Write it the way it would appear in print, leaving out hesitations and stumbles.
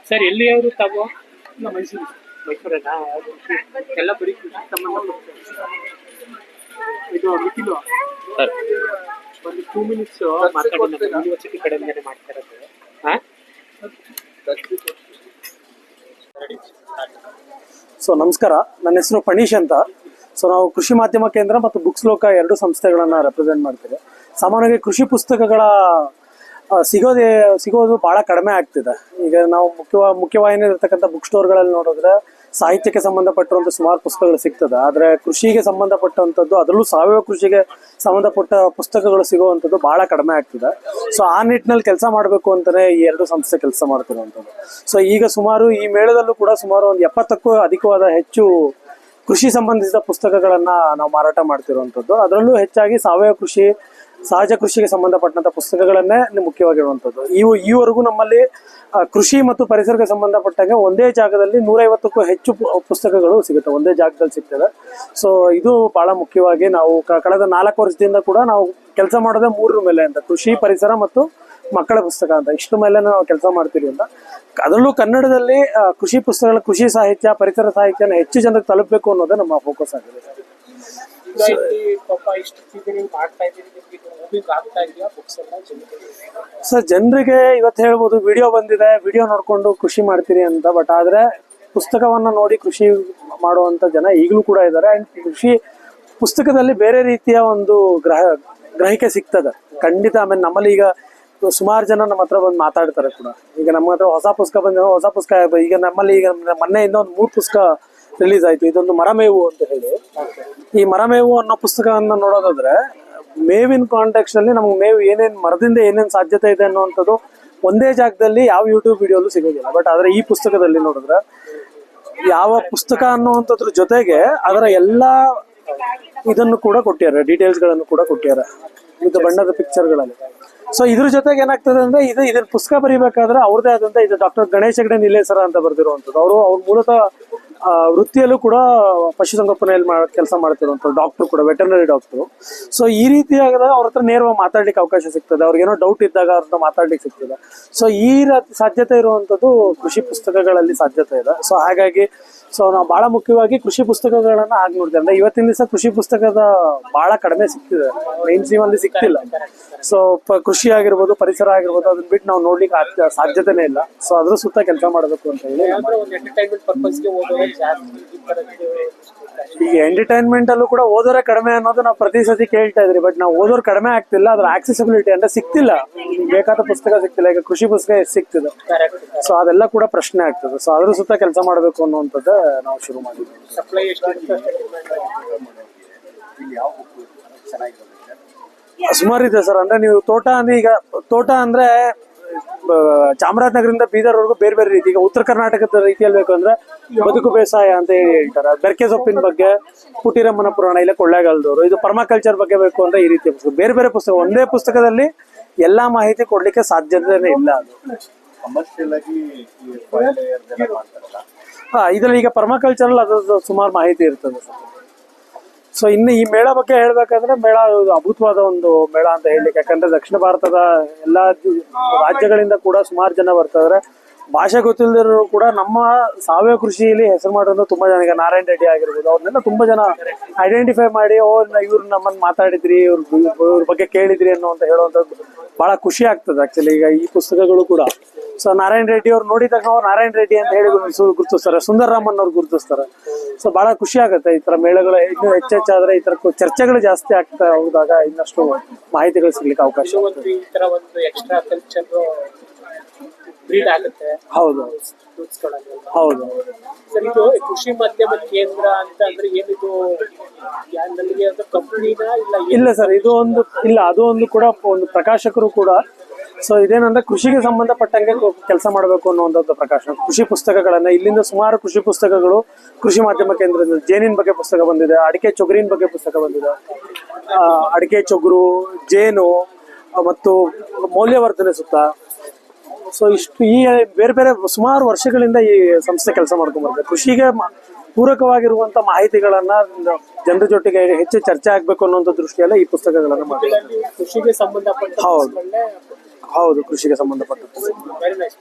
Sir ಎಲ್ಲಿಯವರು ತಾವು? ಮೈಸೂರು. ಮೈಸೂರೇನಾ? ಎಲ್ಲ ಬರೀ ಕೃಷಿ ಸಂಬಂಧ. ಇದು ಮಿತಿಲು ಸರ್ ಒಂದು 2 ಮಿನಿಟ್ಸ್ ಮಾತಾಡಿ. ಯೂನಿವರ್ಸಿಟಿ ಕಡೆಯಿಂದನೇ ಮಾಡ್ತಾ ಇರೋದು. ಸೊ ನಮಸ್ಕಾರ, ನನ್ನ ಹೆಸರು ಪಣೀಶ್ ಅಂತ. ಸೊ ನಾವು ಕೃಷಿ ಮಾಧ್ಯಮ ಕೇಂದ್ರ ಮತ್ತು ಬುಕ್ಸ್ ಲೋಕ 2 ಸಂಸ್ಥೆಗಳನ್ನು ರೆಪ್ರೆಸೆಂಟ್ ಮಾಡ್ತೀವಿ. ಸಾಮಾನ್ಯವಾಗಿ ಕೃಷಿ ಪುಸ್ತಕಗಳ ಸಿಗೋದು ಬಹಳ ಕಡಿಮೆ ಆಗ್ತಿದೆ. ಈಗ ನಾವು ಮುಖ್ಯವಾಹಿನಿ ಇರತಕ್ಕಂಥ ಬುಕ್ ಸ್ಟೋರ್ಗಳಲ್ಲಿ ನೋಡಿದ್ರೆ ಸಾಹಿತ್ಯಕ್ಕೆ ಸಂಬಂಧಪಟ್ಟಿರುವಂಥ ಸುಮಾರು ಪುಸ್ತಕಗಳು ಸಿಗ್ತದೆ. ಆದರೆ ಕೃಷಿಗೆ ಸಂಬಂಧಪಟ್ಟಂಥದ್ದು, ಅದರಲ್ಲೂ ಸಾವಯವ ಕೃಷಿಗೆ ಸಂಬಂಧಪಟ್ಟ ಪುಸ್ತಕಗಳು ಸಿಗುವಂಥದ್ದು ಬಹಳ ಕಡಿಮೆ ಆಗ್ತಿದೆ. ಸೊ ಆ ನಿಟ್ಟಿನಲ್ಲಿ ಕೆಲಸ ಮಾಡಬೇಕು ಅಂತಲೇ ಈ 2 ಸಂಸ್ಥೆ ಕೆಲಸ ಮಾಡ್ತಿರುವಂಥದ್ದು. ಸೊ ಈಗ ಸುಮಾರು ಈ ಮೇಳದಲ್ಲೂ ಕೂಡ ಸುಮಾರು ಒಂದು 70ಕ್ಕೂ ಅಧಿಕವಾದ ಹೆಚ್ಚು ಕೃಷಿ ಸಂಬಂಧಿಸಿದ ಪುಸ್ತಕಗಳನ್ನು ನಾವು ಮಾರಾಟ ಮಾಡ್ತಿರುವಂಥದ್ದು. ಅದರಲ್ಲೂ ಹೆಚ್ಚಾಗಿ ಸಾವಯವ ಕೃಷಿ, ಸಹಜ ಕೃಷಿಗೆ ಸಂಬಂಧಪಟ್ಟಂತ ಪುಸ್ತಕಗಳನ್ನೇ ಮುಖ್ಯವಾಗಿರುವಂಥದ್ದು. ಈವರೆಗೂ ನಮ್ಮಲ್ಲಿ ಕೃಷಿ ಮತ್ತು ಪರಿಸರಕ್ಕೆ ಸಂಬಂಧಪಟ್ಟಂಗೆ ಒಂದೇ ಜಾಗದಲ್ಲಿ 150ಕ್ಕೂ ಹೆಚ್ಚು ಪುಸ್ತಕಗಳು ಸಿಗುತ್ತೆ, ಒಂದೇ ಜಾಗದಲ್ಲಿ ಸಿಗ್ತದೆ. ಸೊ ಇದು ಬಹಳ ಮುಖ್ಯವಾಗಿ ನಾವು ಕಳೆದ 4 ವರ್ಷದಿಂದ ಕೂಡ ನಾವು ಕೆಲಸ ಮಾಡೋದೇ 3 ಮೇಲೆ ಅಂತ, ಕೃಷಿ, ಪರಿಸರ ಮತ್ತು ಮಕ್ಕಳ ಪುಸ್ತಕ ಅಂತ, ಇಷ್ಟು ಮೇಲೆ ನಾವು ಕೆಲಸ ಮಾಡ್ತೀವಿ ಅಂತ. ಅದರಲ್ಲೂ ಕನ್ನಡದಲ್ಲಿ ಕೃಷಿ ಪುಸ್ತಕಗಳ, ಕೃಷಿ ಸಾಹಿತ್ಯ, ಪರಿಸರ ಸಾಹಿತ್ಯನ ಹೆಚ್ಚು ಜನರಿಗೆ ತಲುಪಬೇಕು ಅನ್ನೋದೇ ನಮ್ಮ ಫೋಕಸ್ ಆಗಿದೆ. ಸರ್ ಜನರಿಗೆ ಇವತ್ತು ಹೇಳ್ಬೋದು ವಿಡಿಯೋ ಬಂದಿದೆ, ವಿಡಿಯೋ ನೋಡ್ಕೊಂಡು ಕೃಷಿ ಮಾಡ್ತೀರಿ ಅಂತ. ಬಟ್ ಆದ್ರೆ ಪುಸ್ತಕವನ್ನ ನೋಡಿ ಕೃಷಿ ಮಾಡುವಂತ ಜನ ಈಗಲೂ ಕೂಡ ಇದ್ದಾರೆ. ಅಂಡ್ ಕೃಷಿ ಪುಸ್ತಕದಲ್ಲಿ ಬೇರೆ ರೀತಿಯ ಒಂದು ಗ್ರಹಿಕೆ ಸಿಗ್ತದೆ ಖಂಡಿತ. ಆಮೇಲೆ ನಮ್ಮಲ್ಲಿ ಈಗ ಸುಮಾರು ಜನ ನಮ್ಮ ಹತ್ರ ಬಂದು ಮಾತಾಡ್ತಾರೆ ಕೂಡ. ಈಗ ನಮ್ಮ ಹತ್ರ ಹೊಸ ಪುಸ್ತಕ ಬಂದಿದೆ, ಹೊಸ ಪುಸ್ತಕ ಈಗ ನಮ್ಮಲ್ಲಿ ಈಗ ಮೊನ್ನೆಯಿಂದ ಒಂದು 3 ಪುಸ್ತಕ ರಿಲೀಸ್ ಆಯ್ತು. ಇದೊಂದು ಮರಮೇವು ಅಂತ ಹೇಳಿ. ಈ ಮರಮೇವು ಅನ್ನೋ ಪುಸ್ತಕವನ್ನ ನೋಡೋದಾದ್ರೆ ಮೇವಿನ ಕಾಂಟೆಕ್ಸ್ಟ್ ಅಲ್ಲಿ ನಮ್ಗೆ ಮೇವು ಮರದಿಂದ ಏನೇನ್ ಸಾಧ್ಯತೆ ಇದೆ ಅನ್ನುವಂಥದ್ದು ಒಂದೇ ಜಾಗದಲ್ಲಿ ಯಾವ ಯೂಟ್ಯೂಬ್ ವಿಡಿಯೋಲು ಸಿಗೋದಿಲ್ಲ. ಬಟ್ ಆದ್ರೆ ಈ ಪುಸ್ತಕದಲ್ಲಿ ನೋಡಿದ್ರೆ ಯಾವ ಪುಸ್ತಕ ಅನ್ನುವಂಥದ್ರ ಜೊತೆಗೆ ಅದರ ಎಲ್ಲಾ ಇದನ್ನು ಕೂಡ ಕೊಟ್ಟಿದ್ದಾರೆ, ಡೀಟೇಲ್ಸ್ ಗಳನ್ನು ಕೂಡ ಕೊಟ್ಟಿದ್ದಾರೆ ಇದು ಬಣ್ಣದ ಪಿಕ್ಚರ್ಗಳಲ್ಲಿ. ಸೊ ಇದ್ರ ಜೊತೆಗೆ ಏನಾಗ್ತದೆ ಅಂದ್ರೆ ಇದನ್ನ ಪುಸ್ತಕ ಬರೀಬೇಕಾದ್ರೆ ಅವ್ರದೇ ಆದಂತ, ಇದು ಡಾಕ್ಟರ್ ಗಣೇಶ್ ಹೆಗಡೆ ನಿಲೇಸರ ಅಂತ ಬರ್ದಿರುವಂಥದ್ದು. ಅವ್ರ ಮೂಲತಃ ವೃತ್ತಿಯಲ್ಲೂ ಕೂಡ ಪಶುಸಂಗೋಪನೆಯಲ್ಲಿ ಕೆಲಸ ಮಾಡ್ತಿರುವಂತ ಡಾಕ್ಟರ್ ಕೂಡ, ವೆಟರ್ನರಿ ಡಾಕ್ಟರ್. ಸೊ ಈ ರೀತಿಯಾಗದಾಗ ಅವ್ರ ಹತ್ರ ನೇರವಾಗಿ ಮಾತಾಡ್ಲಿಕ್ಕೆ ಅವಕಾಶ ಸಿಗ್ತದೆ, ಅವ್ರಿಗೇನೋ ಡೌಟ್ ಇದ್ದಾಗ ಅವ್ರನ್ನ ಮಾತಾಡ್ಲಿಕ್ಕೆ ಸಿಗ್ತದೆ. ಸೊ ಈ ಸಾಧ್ಯತೆ ಇರುವಂತದ್ದು ಕೃಷಿ ಪುಸ್ತಕಗಳಲ್ಲಿ ಸಾಧ್ಯತೆ ಇದೆ. ಸೊ ಹಾಗಾಗಿ ನಾವು ಬಹಳ ಮುಖ್ಯವಾಗಿ ಕೃಷಿ ಪುಸ್ತಕಗಳನ್ನ ಆಗಿ ನೋಡ್ತೇವೆ. ಅಂದ್ರೆ ಇವತ್ತಿನ ದಿವಸ ಕೃಷಿ ಪುಸ್ತಕದ ಬಹಳ ಕಡಿಮೆ ಸಿಗ್ತಿದೆ, ಮೈನ್ ಸ್ಟ್ರೀಮ್ ಅಲ್ಲಿ ಸಿಗ್ತಿಲ್ಲ. ಸೊ ಕೃಷಿ ಆಗಿರ್ಬೋದು, ಪರಿಸರ ಆಗಿರ್ಬೋದು, ಅದನ್ನ ಬಿಟ್ಟು ನಾವು ನೋಡ್ಲಿಕ್ಕೆ ಸಾಧ್ಯತೆನೇ ಇಲ್ಲ. ಸೊ ಅದ್ರ ಸುತ್ತ ಕೆಲಸ ಮಾಡಬೇಕು ಅಂತ ಹೇಳಿ. ಈಗ ಎಂಟರ್ಟೈನ್ಮೆಂಟ್ ಅಲ್ಲೂ ಕೂಡ ಓದೋರೆ ಕಡಿಮೆ ಅನ್ನೋದು ನಾವು ಪ್ರತಿ ಸತಿ ಕೇಳ್ತಾ ಇದ್ರಿ. ಬಟ್ ನಾವು ಓದೋರು ಕಡಿಮೆ ಆಗ್ತಿಲ್ಲ, ಅದ್ರ ಆಕ್ಸೆಸಿಬಿಲಿಟಿ ಅಂದ್ರೆ ಸಿಗ್ತಿಲ್ಲ, ಬೇಕಾದ ಪುಸ್ತಕ ಸಿಗ್ತಿಲ್ಲ. ಈಗ ಕೃಷಿ ಪುಸ್ತಕ ಸಿಗ್ತಿದೆ. ಸೊ ಅದೆಲ್ಲ ಕೂಡ ಪ್ರಶ್ನೆ ಆಗ್ತದೆ. ಸೊ ಅದ್ರ ಸುತ್ತ ಕೆಲಸ ಮಾಡಬೇಕು ಅನ್ನುವಂಥದ್ದು ನಾವು ಶುರು ಮಾಡಿದ್ವಿ. ಸುಮಾರು ಇದೆ ಸರ್. ಅಂದ್ರೆ ನೀವು ತೋಟ ಅಂದ್ರೆ ಚಾಮರಾಜನಗರದಿಂದ ಬೀದರ್ವರೆಗೂ ಬೇರೆ ಬೇರೆ ರೀತಿ. ಈಗ ಉತ್ತರ ಕರ್ನಾಟಕದ ರೀತಿಯಲ್ಲಿ ಬೇಕು ಅಂದ್ರೆ ಬದುಕು ಬೇಸಾಯ ಅಂತ ಹೇಳಿ ಹೇಳ್ತಾರೆ. ಬೆರಕೆ ಸೊಪ್ಪಿನ ಬಗ್ಗೆ ಪುಟಿರಮ್ಮನ ಪುರಾಣ, ಇಲ್ಲ ಕೊಳ್ಳೇಗಾಲದವರು. ಇದು ಪರ್ಮಾಕಲ್ಚರ್ ಬಗ್ಗೆ ಬೇಕು ಅಂದ್ರೆ ಈ ರೀತಿಯ ಪುಸ್ತಕ, ಬೇರೆ ಬೇರೆ ಪುಸ್ತಕ. ಒಂದೇ ಪುಸ್ತಕದಲ್ಲಿ ಎಲ್ಲಾ ಮಾಹಿತಿ ಕೊಡ್ಲಿಕ್ಕೆ ಸಾಧ್ಯತೆನೇ ಇಲ್ಲ. ಅದು ಇದ್ರಲ್ಲಿ ಈಗ ಪರ್ಮಾಕಲ್ಚರ್ ಅದ್ರದ್ದು ಸುಮಾರು ಮಾಹಿತಿ ಇರ್ತದೆ ಸರ್. ಸೊ ಇನ್ನು ಈ ಮೇಳ ಬಗ್ಗೆ ಹೇಳ್ಬೇಕಂದ್ರೆ, ಮೇಳ ಅದ್ಭುತವಾದ ಒಂದು ಮೇಳ ಅಂತ ಹೇಳಲಿಕ್ಕೆ. ಯಾಕಂದ್ರೆ ದಕ್ಷಿಣ ಭಾರತದ ಎಲ್ಲಾ ರಾಜ್ಯಗಳಿಂದ ಕೂಡ ಸುಮಾರು ಜನ ಬರ್ತಾರೆ. ಭಾಷೆ ಗೊತ್ತಿಲ್ಲದಿರೋ ಕೂಡ ನಮ್ಮ ಸಾವಯವ ಕೃಷಿಯಲ್ಲಿ ಹೆಸರು ಮಾಡೋದು ತುಂಬಾ ಜನ. ಈಗ ನಾರಾಯಣ ರೆಡ್ಡಿ ಆಗಿರ್ಬೋದು, ಅವ್ರನ್ನೆಲ್ಲ ತುಂಬಾ ಜನ ಐಡೆಂಟಿಫೈ ಮಾಡಿ, ಇವ್ರು ನಮ್ಮನ್ನ ಮಾತಾಡಿದ್ರಿ, ಇವ್ರ ಬಗ್ಗೆ ಕೇಳಿದ್ರಿ ಅನ್ನೋ ಹೇಳುವಂಥದ್ದು ಬಹಳ ಖುಷಿ ಆಗ್ತದೆ ಆಕ್ಚುಲಿ. ಈಗ ಈ ಪುಸ್ತಕಗಳು ಕೂಡ ಸೊ ನಾರಾಯಣ ರೆಡ್ಡಿ ಅವ್ರು ನೋಡಿದ ತಕ್ಷಣ ಅವ್ರು ನಾರಾಯಣ ರೆಡ್ಡಿ ಅಂತ ಹೇಳಿ ಗುರುತಿಸ್ತಾರೆ, ಸುಂದರರಾಮನ್ ಅವ್ರು ಗುರುತಿಸ್ತಾರೆ. ಸೊ ಬಹಳ ಖುಷಿ ಆಗುತ್ತೆ ಈ ತರ ಮೇಳಗಳು ಇನ್ನೂ ಹೆಚ್ಚೆಚ್ಚಾದ್ರೆ, ಈ ತರ ಚರ್ಚೆಗಳು ಜಾಸ್ತಿ ಆಗ್ತಾ ಹೋದಾಗ ಇನ್ನಷ್ಟು ಮಾಹಿತಿಗಳು ಸಿಗ್ಲಿಕ್ಕೆ ಅವಕಾಶ. ಹೌದು ಹೌದು. ಇದು ಕೃಷಿ ಮಾಧ್ಯಮ ಕೇಂದ್ರ ಅಂತ ಅಂದ್ರೆ ಏನಿದು? ಇಲ್ಲ ಸರ್, ಇದು ಒಂದು ಇಲ್ಲ, ಅದು ಒಂದು ಕೂಡ ಒಂದು ಪ್ರಕಾಶಕರು ಕೂಡ. ಸೊ ಇದೇನಂದ್ರೆ ಕೃಷಿಗೆ ಸಂಬಂಧಪಟ್ಟಂಗೆ ಕೆಲಸ ಮಾಡಬೇಕು ಅನ್ನುವಂಥದ್ದು ಪ್ರಕಾಶನ. ಕೃಷಿ ಪುಸ್ತಕಗಳನ್ನ ಇಲ್ಲಿಂದ ಸುಮಾರು ಕೃಷಿ ಪುಸ್ತಕಗಳು ಕೃಷಿ ಮಾಧ್ಯಮ ಕೇಂದ್ರದಿಂದ, ಜೇನಿನ ಬಗ್ಗೆ ಪುಸ್ತಕ ಬಂದಿದೆ, ಅಡಿಕೆ ಚೊಗರಿನ ಬಗ್ಗೆ ಪುಸ್ತಕ ಬಂದಿದೆ. ಅಡಿಕೆ ಚೊಗರು, ಜೇನು ಮತ್ತು ಮೌಲ್ಯವರ್ಧನೆ ಸುತ್ತ. ಸೊ ಇಷ್ಟು ಈ ಬೇರೆ ಬೇರೆ ಸುಮಾರು ವರ್ಷಗಳಿಂದ ಈ ಸಂಸ್ಥೆ ಕೆಲಸ ಮಾಡ್ಕೊಂಡ್ ಬರ್ತದೆ. ಕೃಷಿಗೆ ಪೂರಕವಾಗಿರುವಂತ ಮಾಹಿತಿಗಳನ್ನ ಜನರ ಜೊತೆಗೆ ಹೆಚ್ಚು ಚರ್ಚೆ ಆಗ್ಬೇಕು ಅನ್ನುವಂಥ ದೃಷ್ಟಿಯಲ್ಲ ಈ ಪುಸ್ತಕಗಳನ್ನ ಮಾಡಿ. ಇದರಲ್ಲಿ ಕೃಷಿಗೆ ಸಂಬಂಧಪಟ್ಟ ಹೌದು. ಪುಸ್ತಕಗಳನ್ನೇ ಹೌದು, ಕೃಷಿಗೆ ಸಂಬಂಧಪಟ್ಟ ವೆರಿ ನೈಸ್.